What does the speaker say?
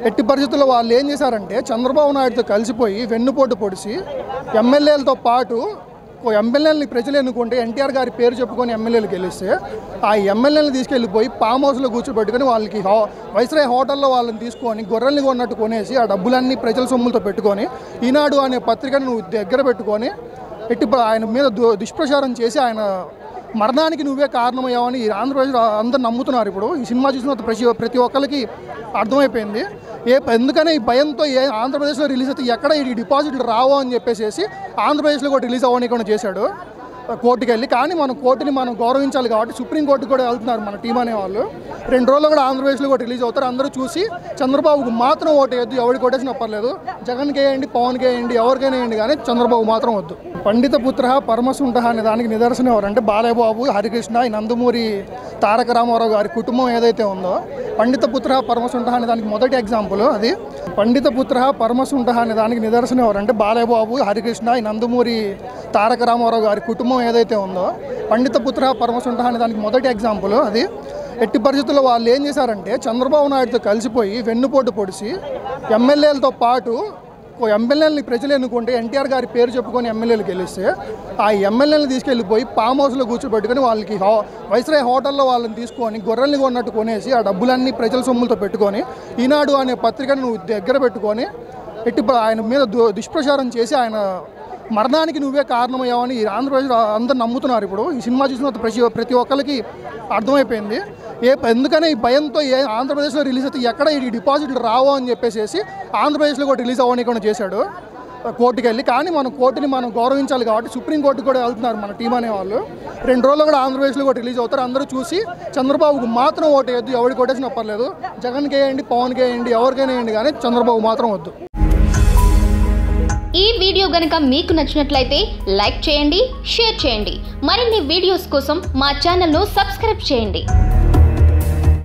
ఎట్టి పరిస్థితుల్లో వాళ్ళు ఏం చేశారంటే చంద్రబాబు నాయుడుతో కలిసిపోయి వెన్నుపోటు పొడిచి ఎమ్మెల్యేలతో పాటు ఎమ్మెల్యేలని ప్రజలు ఎన్నుకుంటే ఎన్టీఆర్ గారి పేరు చెప్పుకొని ఎమ్మెల్యేలు గెలిస్తే ఆ ఎమ్మెల్యేలను తీసుకెళ్ళిపోయి ఫామ్ హౌస్లో కూర్చోబెట్టుకొని వాళ్ళకి వైస్రాయ్ హోటల్లో వాళ్ళని తీసుకొని గొర్రెల్ని కొన్నట్టు కొనేసి ఆ డబ్బులన్నీ ప్రజల సొమ్ములతో పెట్టుకొని ఈనాడు అనే పత్రికను నువ్వు దగ్గర పెట్టుకొని ఆయన మీద దుష్ప్రచారం చేసి ఆయన మరణానికి నువ్వే కారణమయ్యావని ఆంధ్రప్రదేశ్ అందరు నమ్ముతున్నారు. ఇప్పుడు ఈ సినిమా చూసిన ప్రతి ఒక్కరికి అర్థమైపోయింది ఎందుకనే ఈ భయంతో ఆంధ్రప్రదేశ్లో రిలీజ్ అయితే ఎక్కడ ఈ డిపాజిట్లు రావో అని చెప్పేసి ఆంధ్రప్రదేశ్లో కూడా రిలీజ్ అవ్వకుండా చేశాడు కోర్టుకి వెళ్ళి. కానీ మనం కోర్టుని మనం గౌరవించాలి కాబట్టి సుప్రీంకోర్టుకు కూడా వెళ్తున్నారు మన టీం అనే వాళ్ళు. 2 రోజులు కూడా ఆంధ్రప్రదేశ్లో కూడా రిలీజ్ అవుతారు. అందరూ చూసి చంద్రబాబుకు మాత్రం ఓటు వేయద్దు, ఎవరికి ఓటేసినా పర్లేదు, జగన్కి వేయండి, పవన్కి వేయండి, ఎవరికైనా వేయండి, కానీ చంద్రబాబు మాత్రం వద్దు. పండిత పుత్ర పరమసుంఠ అనే దానికి నిదర్శనం ఎవరంటే బాలయ్యబాబు, హరికృష్ణ, ఈ నందమూరి తారక రామారావు గారి కుటుంబం ఏదైతే ఉందో పండిత పుత్ర పరమసుంఠ అనే దానికి మొదటి ఎగ్జాంపుల్ అది. పండిత పుత్ర పరమసుంఠ అనే దానికి నిదర్శనం ఎవరంటే బాలయ్యబాబు, హరికృష్ణ, ఈ నందమూరి తారక రామారావు గారి కుటుంబం ఏదైతే ఉందో పండిత పుత్ర పరమసుంఠ అనే దానికి మొదటి ఎగ్జాంపుల్ అది. ఎట్టి పరిస్థితుల్లో వాళ్ళు ఏం చేశారంటే చంద్రబాబు నాయుడుతో కలిసిపోయి వెన్నుపోటు పొడిచి ఎమ్మెల్యేలతో పాటు ఎమ్మెల్యేలని ప్రజలు ఎన్నుకుంటే ఎన్టీఆర్ గారి పేరు చెప్పుకొని ఎమ్మెల్యేలు గెలిస్తే ఆ ఎమ్మెల్యేలను తీసుకెళ్ళిపోయి ఫామ్ హౌస్లో కూర్చోబెట్టుకొని వాళ్ళకి వైస్రాయ్ హోటల్లో వాళ్ళని తీసుకొని గొర్రెల్ని కొన్నట్టు కొనేసి ఆ డబ్బులన్నీ ప్రజల సొమ్ములతో పెట్టుకొని ఈనాడు అనే పత్రికను నువ్వు దగ్గర పెట్టుకొని ఆయన మీద దుష్ప్రచారం చేసి ఆయన మరణానికి నువ్వే కారణమయ్యావని ఆంధ్రప్రదేశ్ అందరు నమ్ముతున్నారు. ఇప్పుడు ఈ సినిమా చూసిన ప్రతి ఒక్కరికి అర్థమైపోయింది ఎందుకనే ఈ భయంతో ఆంధ్రప్రదేశ్లో రిలీజ్ అయితే ఎక్కడ ఈ డిపాజిట్లు రావో అని చెప్పేసి ఆంధ్రప్రదేశ్లో కూడా రిలీజ్ అవ్వకుండా చేశాడు కోర్టుకి వెళ్ళి. కానీ మనం కోర్టుని మనం గౌరవించాలి కాబట్టి సుప్రీంకోర్టుకు కూడా వెళ్తున్నారు మన టీం అనే వాళ్ళు. 2 రోజులు కూడా ఆంధ్రప్రదేశ్లో కూడా రిలీజ్ అవుతారు. అందరూ చూసి చంద్రబాబుకు మాత్రం ఓటు వేయద్దు, ఎవరికి ఓటేసినా పర్లేదు, జగన్కి వేయండి, పవన్కి వేయండి, ఎవరికైనా వేయండి, కానీ చంద్రబాబు మాత్రం వద్దు. ఈ వీడియో గనుక మీకు నచ్చినట్లయితే లైక్ చేయండి, షేర్ చేయండి. మరిన్ని వీడియోస్ కోసం మా ఛానల్ను సబ్స్క్రైబ్ చేయండి.